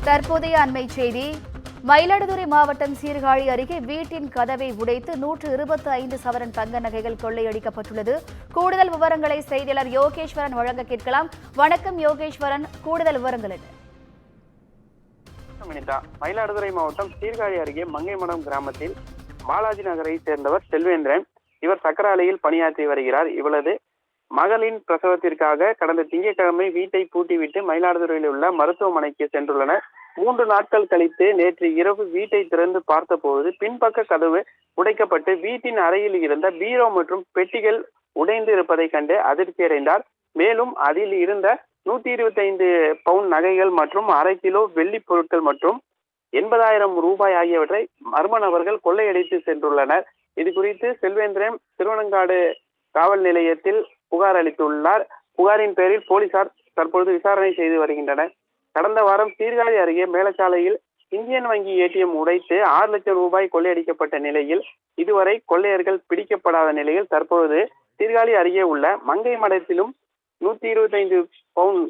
தற்போதைய அண்மை செய்தி. மயிலாடுதுறை மாவட்டம் சீர்காழி அருகே வீட்டின் கதவை உடைத்து 125 சவரன் தங்க நகைகள் கொள்ளையடிக்கப்பட்டுள்ளது. கூடுதல் விவரங்களை செய்தியாளர் யோகேஸ்வரன் வழங்க கேட்கலாம். வணக்கம் யோகேஸ்வரன், கூடுதல் விவரங்கள் என்ன? மயிலாடுதுறை மாவட்டம் சீர்காழி அருகே மங்கைமடம் கிராமத்தில் பாலாஜி நகரை சேர்ந்தவர் செல்வேந்திரன். இவர் சக்கர ஆலையில் பணியாற்றி வருகிறார். இவரது மகளின் பிரசவத்திற்காக கடந்த திங்கட்கிழமை வீட்டை பூட்டிவிட்டு மயிலாடுதுறையில் உள்ள மருத்துவமனைக்கு சென்றுள்ளனர். 3 நாட்கள் கழித்து நேற்று இரவு வீட்டை திறந்து பார்த்தபோது பின்பக்க கதவு உடைக்கப்பட்டு வீட்டின் அறையில் இருந்த பீரோ மற்றும் பெட்டிகள் உடைந்து இருப்பதை கண்டு அதிர்ச்சியடைந்தார். மேலும் அதில் இருந்த 125 பவுன் நகைகள் மற்றும் 1/2 கிலோ வெள்ளி பொருட்கள் மற்றும் 80,000 ரூபாய் ஆகியவற்றை மர்ம நபர்கள் கொள்ளையடித்து சென்றுள்ளனர். இது குறித்து செல்வேந்திரன் திருவனங்காடு காவல் நிலையத்தில் புகார் அளித்துள்ளார். புகாரின் பேரில் போலீசார் தற்பொழுது விசாரணை செய்து வருகின்றனர். கடந்த வாரம் சீர்காழி அருகே மேலச்சாலையில் இந்தியன் வங்கி ஏடிஎம் உடைத்து 6 லட்சம் ரூபாய் கொள்ளையடிக்கப்பட்ட நிலையில் இதுவரை கொள்ளையர்கள் பிடிக்கப்படாத நிலையில் தற்பொழுது சீர்காழி அருகே உள்ள மங்கை மடத்திலும் 125 பவுன்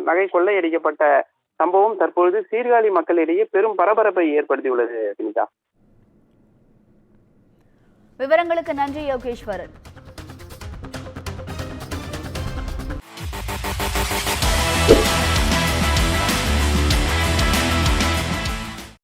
நகை கொள்ளையடிக்கப்பட்ட சம்பவம் தற்பொழுது சீர்காழி மக்களிடையே பெரும் பரபரப்பை ஏற்படுத்தியுள்ளது. விவரங்களுக்கு நன்றி யோகேஸ்வரன்.